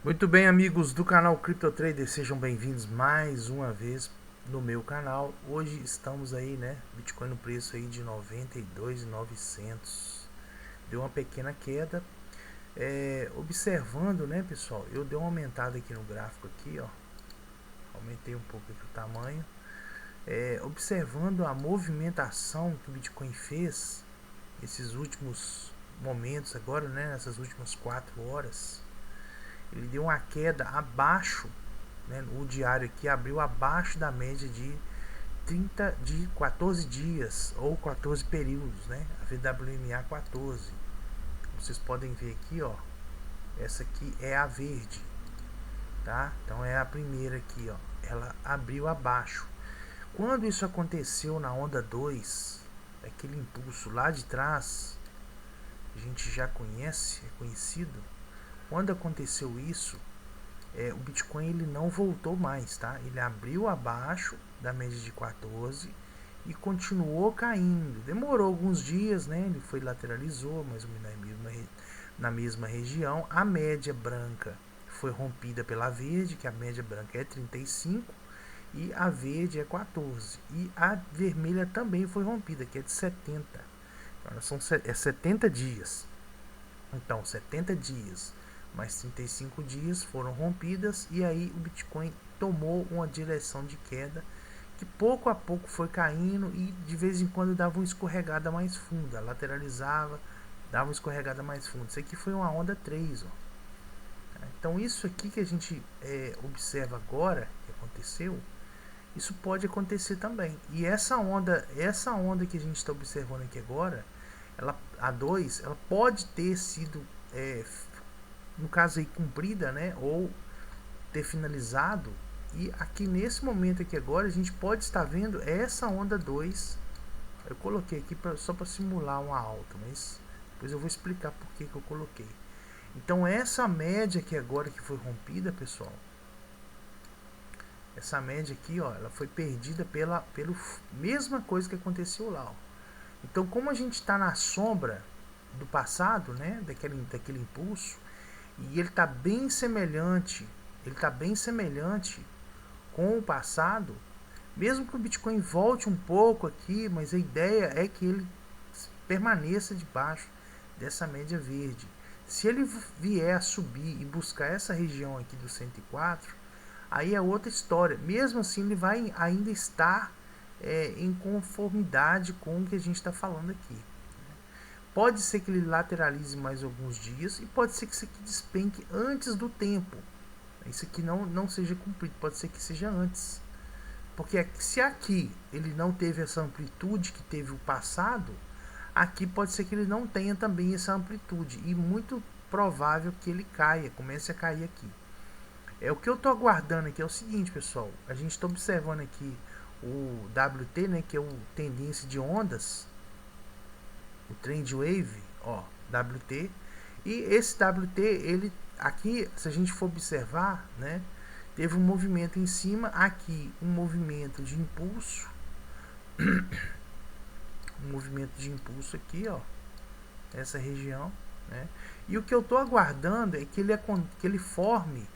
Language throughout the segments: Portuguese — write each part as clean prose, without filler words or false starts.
Muito bem, amigos do canal Crypto Trader, sejam bem-vindos mais uma vez no meu canal. Hoje estamos aí, né, Bitcoin no preço aí de 92.900. Deu uma pequena queda. Observando, né, pessoal, eu dei uma aumentada aqui no gráfico aqui, ó. Aumentei um pouco aqui o tamanho. Observando a movimentação que o Bitcoin fez esses últimos momentos agora, né, nessas últimas 4 horas. Ele deu uma queda abaixo, né, o diário aqui abriu abaixo da média de 14 dias ou 14 períodos, né? A VWMA 14. Vocês podem ver aqui, ó. Essa aqui é a verde, tá? Então é a primeira aqui, ó. Ela abriu abaixo. Quando isso aconteceu na onda 2, aquele impulso lá de trás, a gente já conhece, é conhecido. Quando aconteceu isso, o Bitcoin ele não voltou mais, tá? Ele abriu abaixo da média de 14 e continuou caindo. Demorou alguns dias, né? Ele foi lateralizou, mais ou menos na mesma região. A média branca foi rompida pela verde, que a média branca é 35 e a verde é 14. E a vermelha também foi rompida, que é de 70. Então, são 70 dias. Então, 70 dias mais 35 dias foram rompidas e aí o Bitcoin tomou uma direção de queda que pouco a pouco foi caindo e de vez em quando dava uma escorregada mais funda, lateralizava, dava uma escorregada mais funda. Isso aqui foi uma onda 3, ó. Então isso aqui que a gente observa agora, que aconteceu, isso pode acontecer também. E essa onda que a gente está observando aqui agora, a 2, ela pode ter sido no caso aí cumprida, né, ou ter finalizado. E aqui nesse momento aqui agora a gente pode estar vendo essa onda 2. Eu coloquei aqui só para simular uma alta, mas depois eu vou explicar por que eu coloquei. Então essa média aqui agora que foi rompida, pessoal, essa média aqui, ó, ela foi perdida pelo mesma coisa que aconteceu lá, ó. Então como a gente está na sombra do passado, né, daquele impulso, e ele está bem semelhante com o passado, mesmo que o Bitcoin volte um pouco aqui, mas a ideia é que ele permaneça debaixo dessa média verde. Se ele vier a subir e buscar essa região aqui do 104, aí é outra história. Mesmo assim, ele vai ainda estar em conformidade com o que a gente está falando aqui. Pode ser que ele lateralize mais alguns dias e pode ser que isso aqui despenque antes do tempo. Isso aqui não seja cumprido, pode ser que seja antes. Porque se aqui ele não teve essa amplitude que teve o passado, aqui pode ser que ele não tenha também essa amplitude. E muito provável que ele caia, comece a cair aqui. O que eu estou aguardando aqui é o seguinte, pessoal. A gente está observando aqui o WT, né, que é o tendência de ondas, o trend wave, ó, WT. E esse WT, ele aqui, se a gente for observar, né, teve um movimento em cima, aqui um movimento de impulso, um movimento de impulso aqui, ó, essa região, né? E o que eu estou aguardando é que ele forme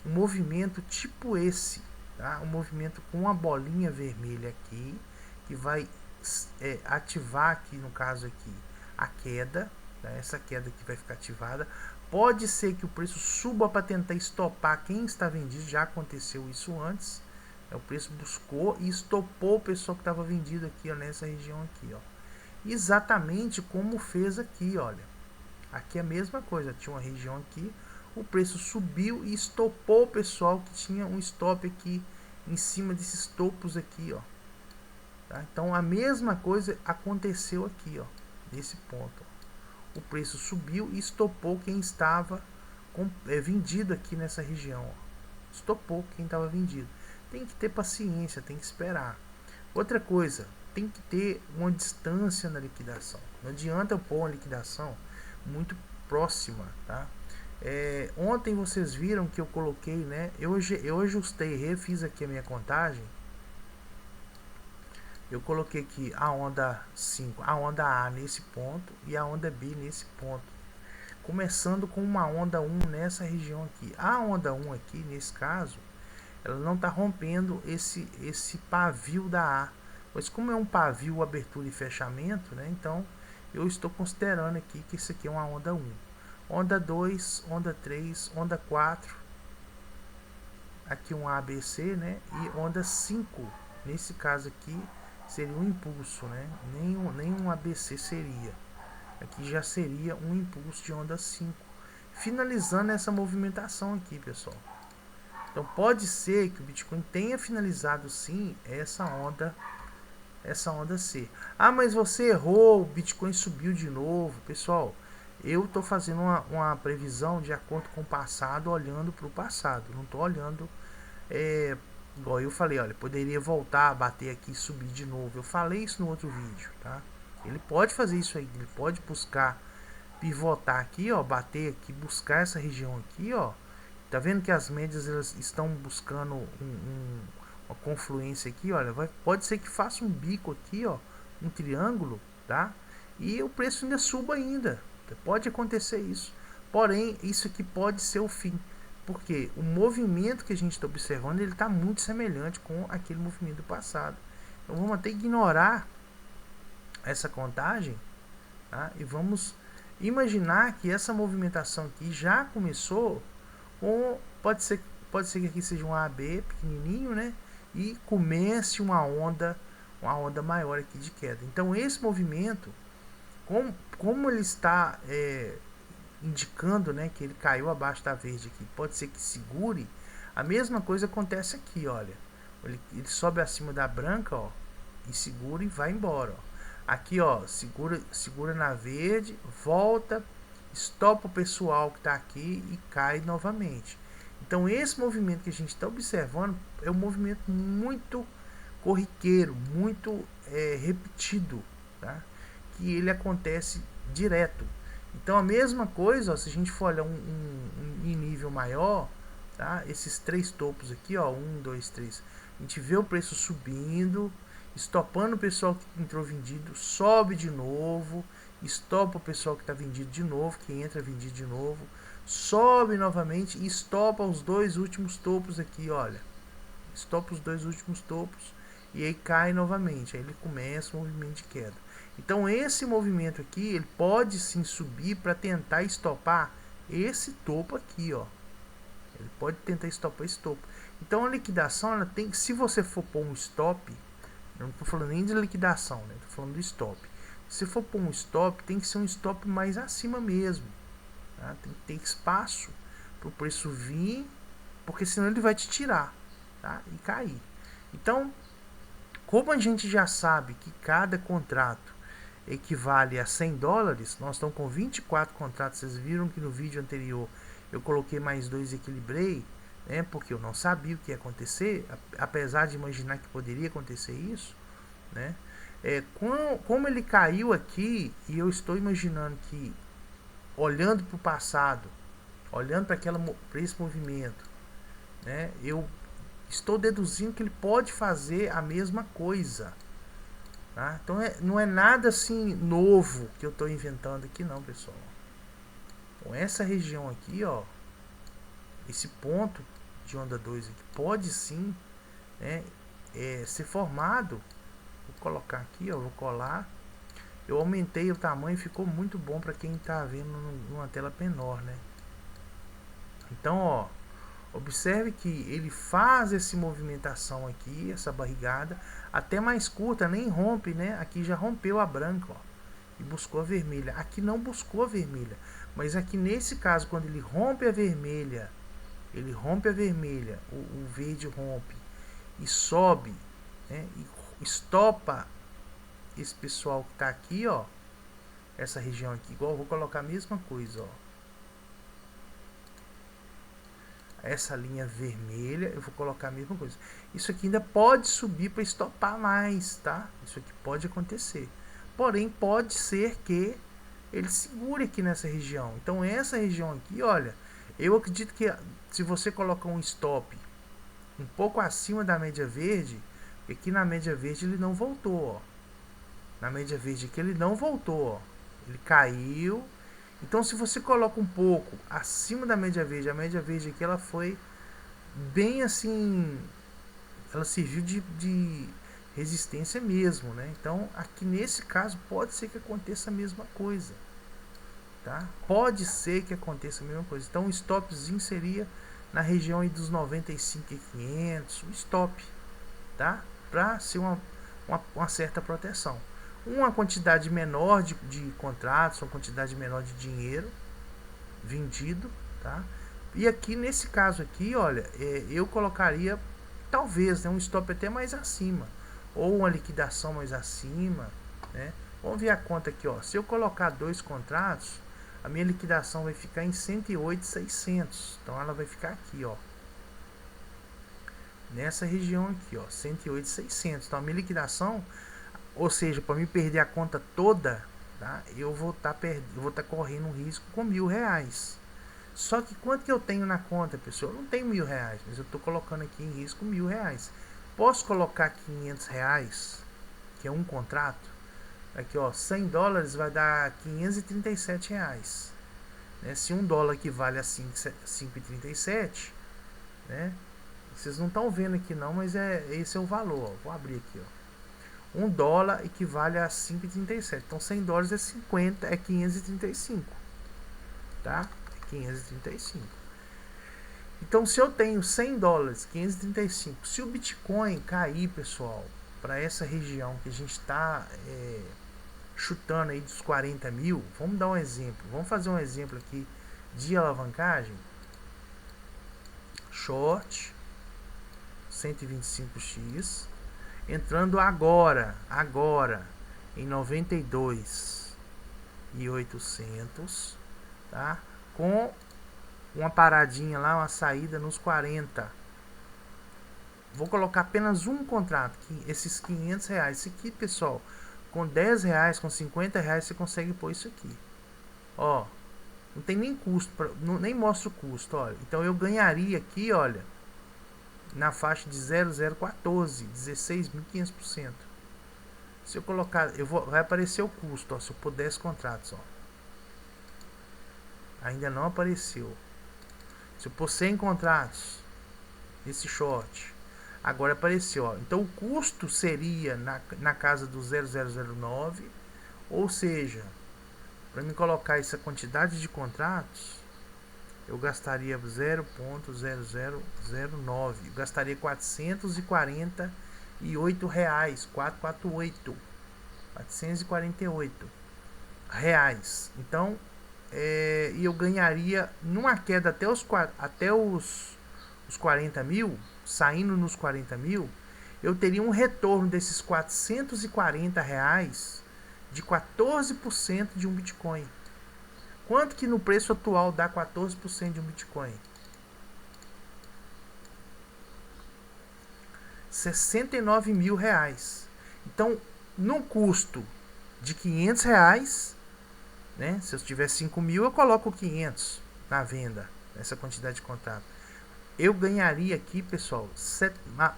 um movimento tipo esse, tá? Um movimento com uma bolinha vermelha aqui, que vai ativar aqui, no caso aqui, a queda, tá? Essa queda que vai ficar ativada. Pode ser que o preço suba para tentar estopar quem está vendido, já aconteceu isso antes. O preço buscou e estopou o pessoal que estava vendido aqui, ó, nessa região aqui, ó. Exatamente como fez aqui, olha. Aqui é a mesma coisa, tinha uma região aqui, o preço subiu e estopou o pessoal que tinha um stop aqui em cima desses topos aqui, ó. Tá? Então a mesma coisa aconteceu aqui, ó, nesse ponto. Ó. O preço subiu e estopou quem estava vendido aqui nessa região, ó. Estopou quem estava vendido. Tem que ter paciência, tem que esperar. Outra coisa, tem que ter uma distância na liquidação. Não adianta eu pôr uma liquidação muito próxima, tá? Ontem vocês viram que eu coloquei, né? Eu ajustei, refiz aqui a minha contagem. Eu coloquei aqui a onda 5, a onda A nesse ponto e a onda B nesse ponto. começando com uma onda 1 nessa região aqui. A onda 1 aqui, nesse caso, ela não está rompendo esse pavio da A. Mas como é um pavio, abertura e fechamento, né? Então eu estou considerando aqui que isso aqui é uma onda 1. Onda 2, onda 3, onda 4. Aqui um ABC, né? E onda 5. Nesse caso aqui seria um impulso, né? Nem um ABC seria. Aqui já seria um impulso de onda 5. Finalizando essa movimentação aqui, pessoal. Então pode ser que o Bitcoin tenha finalizado sim essa onda C. Ah, mas você errou, o Bitcoin subiu de novo. Pessoal, eu estou fazendo uma previsão de acordo com o passado, olhando para o passado. Não estou olhando, igual eu falei, olha, poderia voltar a bater aqui e subir de novo. Eu falei isso no outro vídeo, tá? Ele pode fazer isso aí, ele pode buscar pivotar aqui, ó, bater aqui, buscar essa região aqui, ó. Tá vendo que as médias elas estão buscando uma confluência aqui, olha, pode ser que faça um bico aqui, ó, um triângulo, tá? E o preço ainda suba ainda, pode acontecer isso. Porém, isso aqui pode ser o fim, porque o movimento que a gente está observando, ele está muito semelhante com aquele movimento do passado. Então vamos até ignorar essa contagem, tá? E vamos imaginar que essa movimentação aqui já começou com, pode ser que aqui seja um AB pequenininho, né? E comece uma onda maior aqui de queda. Então esse movimento, como ele está indicando, né, que ele caiu abaixo da verde aqui, pode ser que segure. A mesma coisa acontece aqui, olha. Ele sobe acima da branca, ó, e segura e vai embora, ó. Aqui, ó, segura na verde, volta, estopa o pessoal que está aqui e cai novamente. Então esse movimento que a gente está observando é um movimento muito corriqueiro, muito repetido, tá? Que ele acontece direto. Então a mesma coisa, ó, se a gente for olhar em nível maior, tá? Esses três topos aqui, ó, 1, 2, 3, a gente vê o preço subindo, estopando o pessoal que entrou vendido, sobe de novo, estopa o pessoal que está vendido de novo, que entra vendido de novo, sobe novamente e estopa os dois últimos topos aqui, olha. Estopa os dois últimos topos e aí cai novamente, aí ele começa o movimento de queda. Então esse movimento aqui, ele pode sim subir para tentar estopar esse topo aqui, ó. Ele pode tentar estopar esse topo. Então a liquidação, ela tem que, se você for pôr um stop, eu não estou falando nem de liquidação, né? Estou falando do stop. Se for pôr um stop, tem que ser um stop mais acima mesmo, tá? Tem que ter espaço para o preço vir, porque senão ele vai te tirar, tá? E cair. Então, como a gente já sabe que cada contrato equivale a 100 dólares, nós estamos com 24 contratos. Vocês viram que no vídeo anterior eu coloquei mais 2 e equilibrei, né, porque eu não sabia o que ia acontecer, apesar de imaginar que poderia acontecer isso, né? Como ele caiu aqui, e eu estou imaginando que, olhando para o passado, olhando para esse movimento, né, eu estou deduzindo que ele pode fazer a mesma coisa, tá? Então não é nada assim novo que eu estou inventando aqui não, pessoal. Então essa região aqui, ó, esse ponto de onda 2 aqui pode sim, né, ser formado. Vou colocar aqui, ó, vou colar. Eu aumentei o tamanho, ficou muito bom para quem está vendo numa tela menor, né? Então, ó, observe que ele faz essa movimentação aqui, essa barrigada, até mais curta, nem rompe, né? Aqui já rompeu a branca, ó, e buscou a vermelha. Aqui não buscou a vermelha, mas aqui nesse caso, quando ele rompe a vermelha, o verde rompe e sobe, né? E estopa esse pessoal que está aqui, ó, essa região aqui, igual eu vou colocar a mesma coisa, ó. Essa linha vermelha, eu vou colocar a mesma coisa. Isso aqui ainda pode subir para estopar mais, tá? Isso aqui pode acontecer. Porém, pode ser que ele segure aqui nessa região. Então, essa região aqui, olha, eu acredito que se você colocar um stop um pouco acima da média verde, aqui na média verde ele não voltou, ó. Na média verde aqui ele não voltou, ó. Ele caiu, Então, se você coloca um pouco acima da média verde, a média verde aqui ela foi bem assim, ela serviu de resistência mesmo, né? Então, aqui nesse caso pode ser que aconteça a mesma coisa, tá? Pode ser que aconteça a mesma coisa. Então, o stopzinho seria na região aí dos 95.500, o stop, tá? Para ser uma certa proteção. Uma quantidade menor de contratos, uma quantidade menor de dinheiro vendido, tá? E aqui nesse caso aqui, olha, eu colocaria talvez, né, um stop até mais acima, ou uma liquidação mais acima, né? Vamos ver a conta aqui, ó. Se eu colocar 2 contratos, a minha liquidação vai ficar em 108.600. Então ela vai ficar aqui, ó, nessa região aqui, ó, 108.600. Então a minha liquidação, ou seja, para me perder a conta toda, tá? Eu vou estar correndo um risco com R$1.000. Só que quanto que eu tenho na conta, pessoal? Eu não tenho R$1.000, mas eu estou colocando aqui em risco R$1.000. Posso colocar R$500, que é um contrato. Aqui, ó, $100 vai dar R$537, né? Se $1 equivale a 5,37, né? Vocês não estão vendo aqui não, mas esse é o valor, ó. Vou abrir aqui, ó. $1 equivale a 5,37. Então $100 é 50, é 535, tá? É 535. Então, se eu tenho $100, 535, se o Bitcoin cair, pessoal, para essa região que a gente está chutando aí dos 40 mil, vamos dar um exemplo. Vamos fazer um exemplo aqui de alavancagem. Short 125x, entrando agora em 92.800, tá? Com uma paradinha lá, uma saída nos 40. Vou colocar apenas um contrato, esses R$500. Isso aqui, pessoal, com R$10, com R$50 você consegue pôr isso aqui. Ó, não tem nem custo, nem mostra o custo, olha. Então eu ganharia aqui, olha, na faixa de 0,014, 16.500%. Se eu colocar, vai aparecer o custo, ó, se eu pôr 10 contratos, ó. Ainda não apareceu. Se eu pôr 100 contratos, esse short, agora apareceu, ó. Então o custo seria na casa do 0,009, ou seja, para me colocar essa quantidade de contratos, eu gastaria 0,0009, eu gastaria R$448, 448 reais. Então, eu ganharia numa queda até os 40 mil, saindo nos 40 mil, eu teria um retorno desses R$440 de 14% de um Bitcoin. Quanto que no preço atual dá 14% de um Bitcoin? R$69.000. Então, num custo de R$500, né? Se eu tiver 5 mil, eu coloco 500 na venda, essa quantidade de contrato. Eu ganharia aqui, pessoal,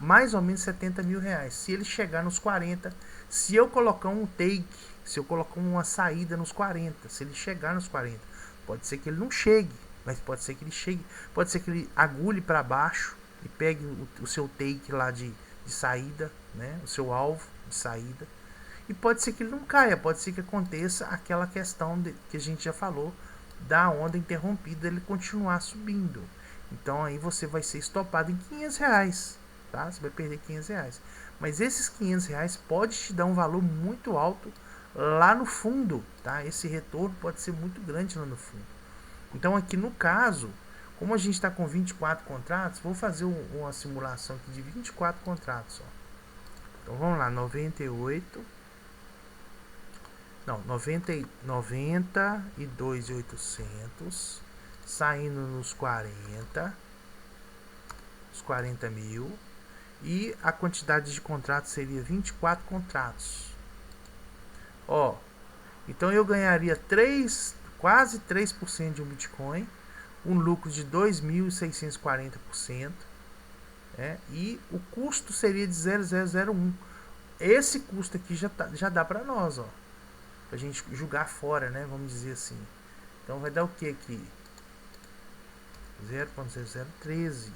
mais ou menos R$70.000. Se ele chegar nos 40, se eu colocar um take, se eu colocar uma saída nos 40, se ele chegar nos 40, pode ser que ele não chegue, mas pode ser que ele chegue, pode ser que ele agulhe para baixo e pegue o seu take lá de saída, né? O seu alvo de saída. E pode ser que ele não caia, pode ser que aconteça aquela questão que a gente já falou, da onda interrompida, ele continuar subindo. Então aí você vai ser estopado em R$500, tá? Você vai perder R$500. Mas esses R$500 pode te dar um valor muito alto lá no fundo, tá? Esse retorno pode ser muito grande lá no fundo. Então aqui no caso, como a gente está com 24 contratos, vou fazer uma simulação aqui de 24 contratos, ó. Então vamos lá, 92.800, saindo nos 40, os 40 mil, e a quantidade de contratos seria 24 contratos. Ó, então eu ganharia quase 3% de um Bitcoin, um lucro de 2.640%, e o custo seria de 0,001. Esse custo aqui já dá para nós, ó, pra gente jogar fora, né? Vamos dizer assim. Então vai dar o que aqui? 0.0013, R$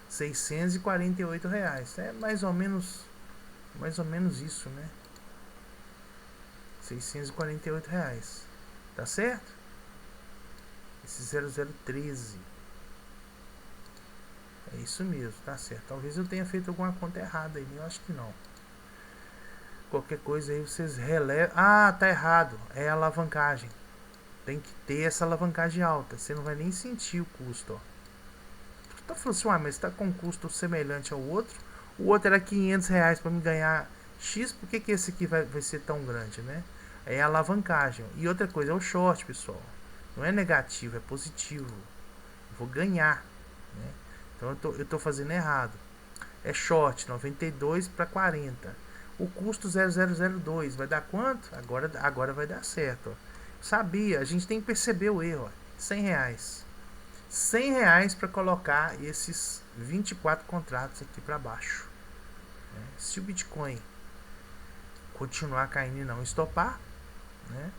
648. É mais ou menos isso, né? R$ 648. Tá certo? Esse 0013. É isso mesmo, tá certo. Talvez eu tenha feito alguma conta errada aí, eu acho que não. Qualquer coisa aí vocês relevam. Ah, tá errado. É a alavancagem. Tem que ter essa alavancagem alta. Você não vai nem sentir o custo, ó. Tu tá falando assim, mas tá com um custo semelhante ao outro. O outro era R$ 500 para me ganhar X. Por que esse aqui vai ser tão grande, né? É a alavancagem. E outra coisa, é o short, pessoal. Não é negativo, é positivo. Eu vou ganhar, né? Então eu tô fazendo errado. É short, 92 para 40. O custo 0002 vai dar quanto? Agora vai dar certo, ó. Sabia, a gente tem que perceber o erro, ó. R$ 100. R$ 100 para colocar esses 24 contratos aqui para baixo, né? Se o Bitcoin continuar caindo e não estopar, né,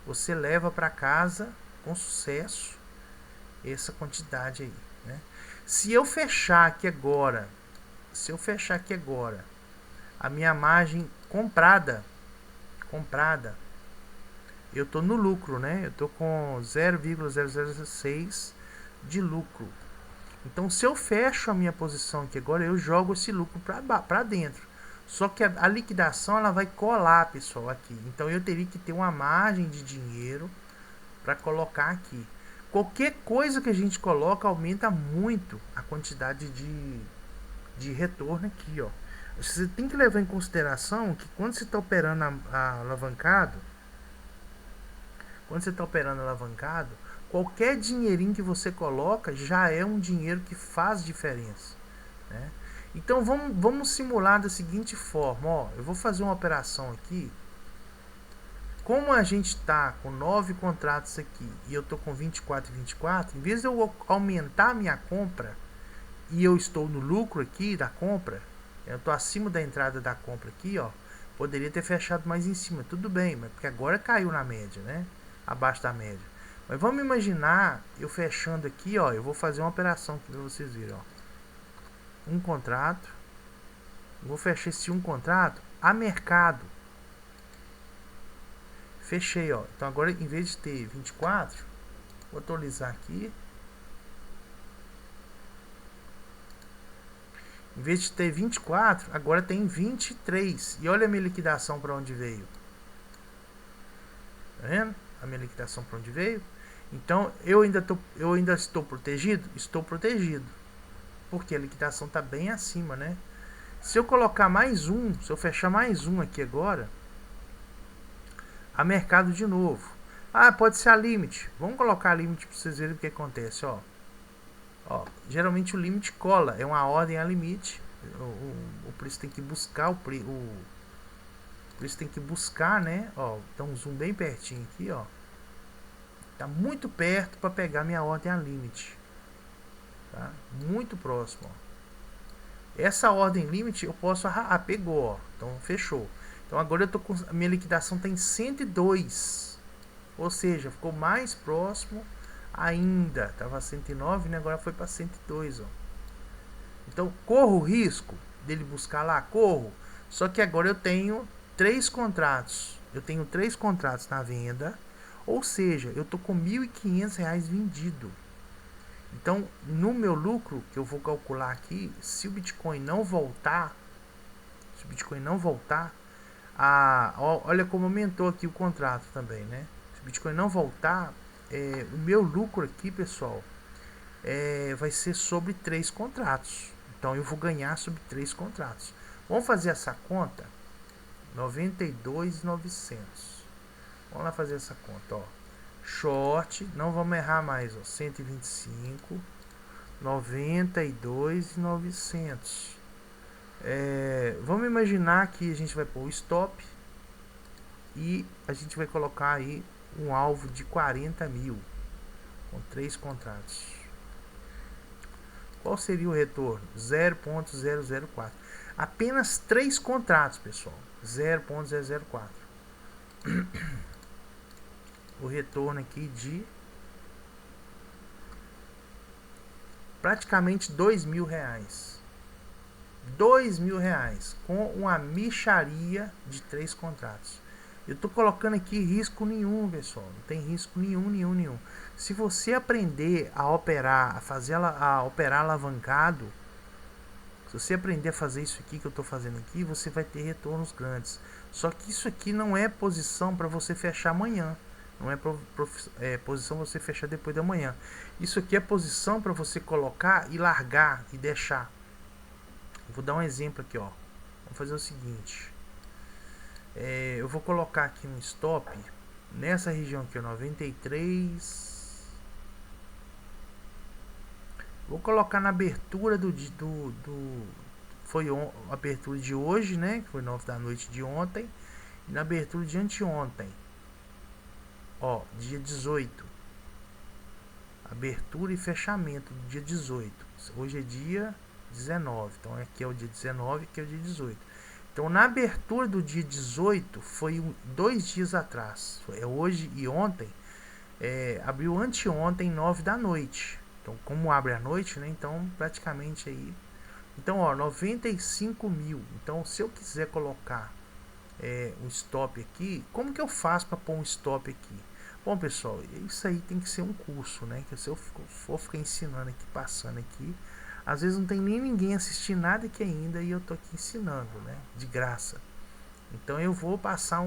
você leva para casa com sucesso essa quantidade aí, né? Se eu fechar aqui agora a minha margem comprada, eu tô no lucro, né? Eu tô com 0,006 de lucro. Então, se eu fecho a minha posição aqui agora, eu jogo esse lucro para dentro. Só que a liquidação ela vai colar, pessoal, aqui. Então, eu teria que ter uma margem de dinheiro para colocar aqui. Qualquer coisa que a gente coloca aumenta muito a quantidade de retorno aqui, ó. Você tem que levar em consideração que quando você está operando alavancado, qualquer dinheirinho que você coloca já é um dinheiro que faz diferença, né? Então vamos simular da seguinte forma, ó. Eu vou fazer uma operação aqui. Como a gente está com 9 contratos aqui e eu estou com 24 e 24, em vez de eu aumentar a minha compra e eu estou no lucro aqui da compra, eu estou acima da entrada da compra aqui, ó, poderia ter fechado mais em cima, tudo bem, mas porque agora caiu na média, né? Abaixo da média. Mas vamos imaginar eu fechando aqui, ó, eu vou fazer uma operação aqui para vocês verem, ó. Um contrato, vou fechar esse um contrato a mercado. Fechei, ó. Então agora em vez de ter 24, vou atualizar aqui. Em vez de ter 24, agora tem 23. E olha a minha liquidação para onde veio. Tá vendo? A minha liquidação para onde veio. Então eu ainda estou protegido? Estou protegido. Porque a liquidação está bem acima, né? Se eu colocar mais um, se eu fechar mais um aqui agora, a mercado de novo. Ah, pode ser a limite. Vamos colocar a limite para vocês verem o que acontece, ó. Ó, geralmente o limite cola, é uma ordem a limite. O preço tem que buscar o preço tem que buscar, né? Ó, dá um zoom bem pertinho aqui, ó. Tá muito perto para pegar minha ordem a limite. Tá? Muito próximo, ó. Essa ordem limite eu posso pegou, ó. Então fechou. Então agora eu tô com a minha liquidação tá em 102. Ou seja, ficou mais próximo ainda. Tava 109, né? Agora foi para 102, ó. Então corro o risco dele buscar lá, corro. Só que agora eu tenho 3 contratos. Eu tenho 3 contratos na venda. Ou seja, eu tô com R$ 1.500 vendido. Então, no meu lucro, que eu vou calcular aqui, se o Bitcoin não voltar, olha como aumentou aqui o contrato também, né? Se o Bitcoin não voltar, o meu lucro aqui, pessoal, vai ser sobre 3 contratos. Então, eu vou ganhar sobre 3 contratos. Vamos fazer essa conta? 92.900. Vamos lá fazer essa conta, ó. Short, não vamos errar mais, ó, 125, 92.900. Vamos imaginar que a gente vai pôr o stop e a gente vai colocar aí um alvo de 40 mil com 3 contratos. Qual seria o retorno? 0.004. Apenas 3 contratos, pessoal. 0.004. O retorno aqui de praticamente R$ 2.000. R$ 2.000 com uma mixaria de 3 contratos. Eu tô colocando aqui risco nenhum, pessoal. Não tem risco nenhum. Se você aprender a operar, a operar alavancado, se você aprender a fazer isso aqui que eu tô fazendo aqui, você vai ter retornos grandes. Só que isso aqui não é posição para você fechar amanhã. Não é posição para você fechar depois da manhã. Isso aqui é posição para você colocar e largar e deixar. Eu vou dar um exemplo aqui, ó. Vamos fazer o seguinte. Eu vou colocar aqui um stop nessa região aqui, ó, 93. Vou colocar na abertura foi a abertura de hoje, né? Que foi 9 da noite de ontem. E na abertura de anteontem. Ó, dia 18. Abertura e fechamento do dia 18. Hoje é dia 19. Então aqui é o dia 19, aqui é o dia 18. Então na abertura do dia 18 foi 2 dias atrás. É hoje e ontem. Abriu anteontem 9 da noite. Então como abre à noite, né? Então praticamente aí. Então ó, 95 mil. Então se eu quiser colocar um stop aqui, como que eu faço para pôr um stop aqui? Bom pessoal, isso aí tem que ser um curso, né? Que se eu for ficar ensinando aqui, passando aqui, às vezes não tem nem ninguém assistindo nada aqui ainda e eu tô aqui ensinando, né? De graça. Então eu vou passar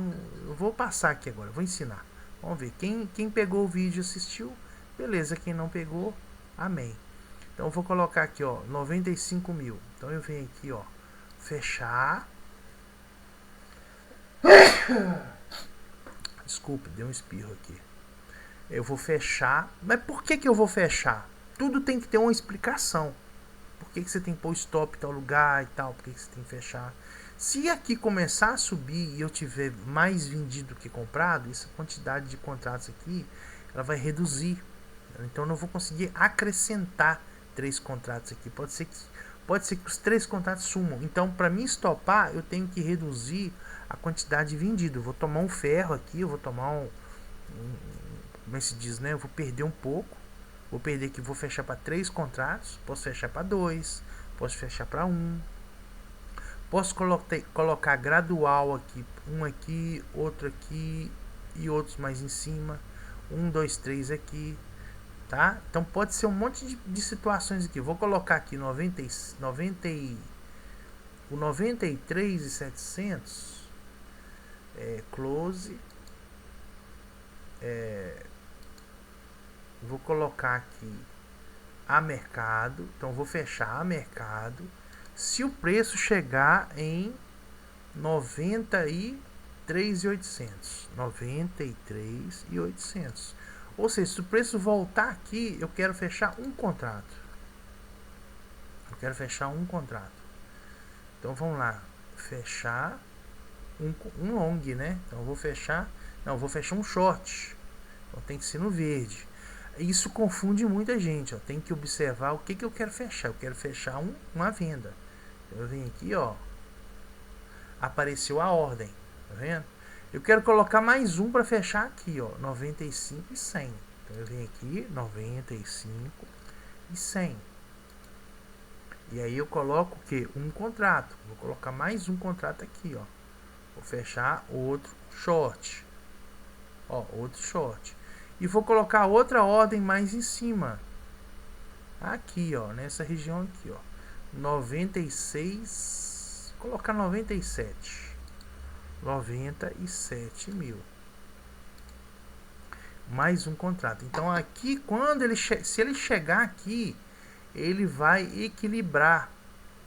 aqui agora, vou ensinar. Vamos ver, quem pegou o vídeo e assistiu, beleza, quem não pegou, amém. Então eu vou colocar aqui, ó, 95 mil. Então eu venho aqui, ó, fechar. Desculpa, deu um espirro aqui. Eu vou fechar. Mas por que eu vou fechar? Tudo tem que ter uma explicação. Por que você tem que pôr stop em tal lugar e tal? Por que você tem que fechar? Se aqui começar a subir e eu tiver mais vendido que comprado, essa quantidade de contratos aqui, ela vai reduzir. Então eu não vou conseguir acrescentar 3 contratos aqui. Pode ser que os 3 contratos sumam. Então para mim stopar, eu tenho que reduzir a quantidade de vendido. Eu vou tomar um ferro aqui, eu vou tomar como é que se diz, né? Eu vou perder um pouco. Vou perder aqui, vou fechar para 3 contratos, posso fechar para 2, posso fechar para 1. Posso colocar gradual aqui, um aqui, outro aqui e outros mais em cima. 1, 2, 3 aqui, tá? Então pode ser um monte de situações aqui. Vou colocar aqui o 93.700 close. Vou colocar aqui a mercado. Então vou fechar a mercado. Se o preço chegar em 93.800, 93.800, ou seja, se o preço voltar aqui, eu quero fechar um contrato. Então vamos lá, fechar um long, né? Então eu vou fechar um short. Então tem que ser no verde. Isso confunde muita gente, ó. Tem que observar o que eu quero fechar. Eu quero fechar uma venda. Eu venho aqui, ó, apareceu a ordem, tá vendo? Eu quero colocar mais um para fechar aqui, ó, 95 e 100. Então eu venho aqui, 95 e 100. E aí eu coloco o que? Um contrato. Vou colocar mais um contrato aqui, ó. Vou fechar outro short. Ó, outro short. E vou colocar outra ordem mais em cima. Aqui, ó, nessa região aqui, ó. 96, vou colocar 97 mil, mais um contrato. Então aqui, quando se ele chegar aqui, ele vai equilibrar,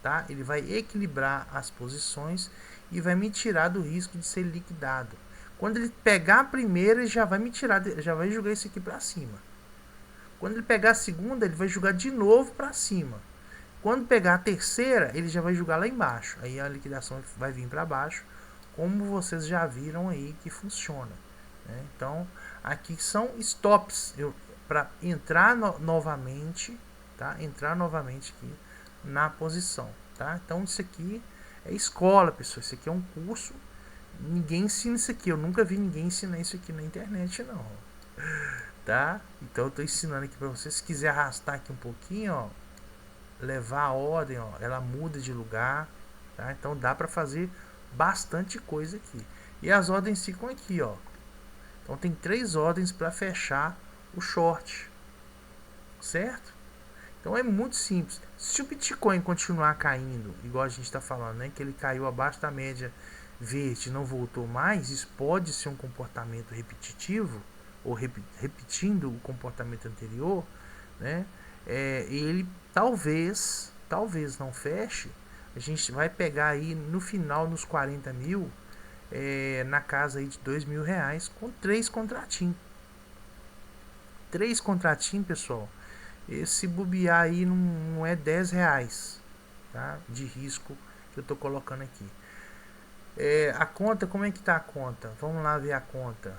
tá? Ele vai equilibrar as posições e vai me tirar do risco de ser liquidado. Quando ele pegar a primeira, ele já vai me tirar, já vai jogar isso aqui para cima. Quando ele pegar a segunda, ele vai jogar de novo para cima. Quando pegar a terceira, ele já vai jogar lá embaixo. Aí a liquidação vai vir para baixo, como vocês já viram aí que funciona, né? Então, aqui são stops para entrar novamente, tá? Entrar novamente aqui na posição, tá? Então, isso aqui é escola, pessoal. Isso aqui é um curso. Ninguém ensina isso aqui. Eu nunca vi ninguém ensinar isso aqui na internet, não. Tá? Então, eu tô ensinando aqui para vocês. Se quiser arrastar aqui um pouquinho, ó, levar a ordem, ó, ela muda de lugar, tá? Então dá para fazer bastante coisa aqui. E as ordens ficam aqui, ó. Então tem 3 ordens para fechar o short, certo? Então é muito simples. Se o Bitcoin continuar caindo, igual a gente está falando, né, que ele caiu abaixo da média verde e não voltou mais, isso pode ser um comportamento repetitivo, ou repetindo o comportamento anterior, né? Ele talvez não feche. A gente vai pegar aí no final, nos 40 mil, na casa aí de R$ 2.000, com 3 contratinhos. 3 contratinhos, pessoal. Esse bobear aí não é R$ 10, tá? De risco que eu tô colocando aqui. A conta, como é que tá a conta? Vamos lá ver a conta.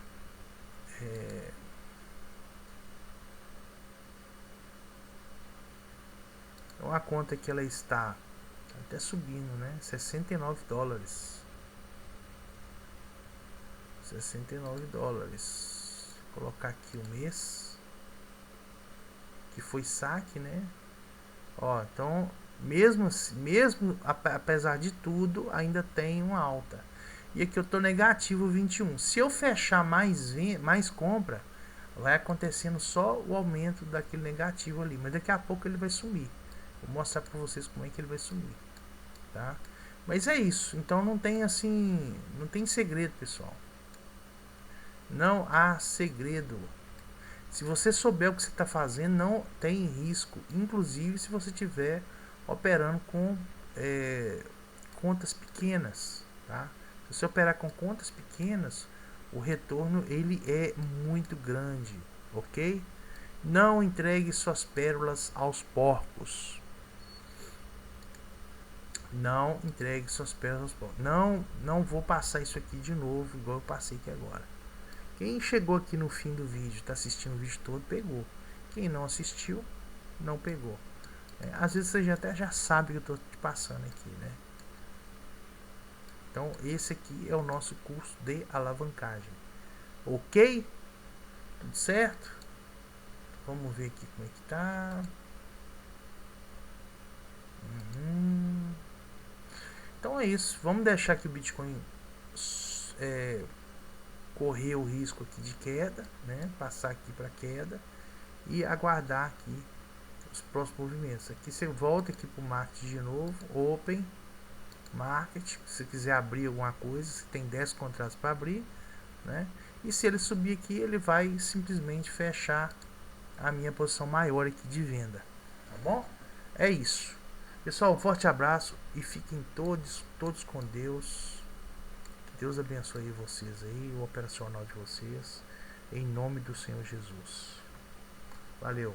Então a conta que ela está até subindo, né? $69. $69. Vou colocar aqui o mês que foi saque, né? Ó, então mesmo apesar de tudo, ainda tem uma alta. E aqui eu tô negativo 21. Se eu fechar mais compra, vai acontecendo só o aumento daquele negativo ali, mas daqui a pouco ele vai sumir. Vou mostrar para vocês como é que ele vai sumir, tá? Mas é isso. Então não tem assim, não tem segredo, pessoal. Não há segredo. Se você souber o que você está fazendo, não tem risco. Inclusive se você estiver operando com contas pequenas, tá? Se você operar com contas pequenas, o retorno ele é muito grande, ok? Não entregue suas pérolas aos porcos. Não entregue suas pérolas aos porcos. Não vou passar isso aqui de novo, igual eu passei aqui agora. Quem chegou aqui no fim do vídeo, está assistindo o vídeo todo, pegou. Quem não assistiu, não pegou. Às vezes você até já sabe o que eu estou te passando aqui, né? Então esse aqui é o nosso curso de alavancagem. Ok? Tudo certo? Vamos ver aqui como é que tá. Então é isso. Vamos deixar que o Bitcoin correr o risco aqui de queda, né? Passar aqui para queda e aguardar aqui os próximos movimentos. Aqui você volta aqui para o market de novo, Open Market. Se você quiser abrir alguma coisa, você tem 10 contratos para abrir, né? E se ele subir aqui, ele vai simplesmente fechar a minha posição maior aqui de venda, tá bom? É isso, pessoal. Um forte abraço e fiquem todos com Deus. Que Deus abençoe vocês aí, o operacional de vocês, em nome do Senhor Jesus. Valeu.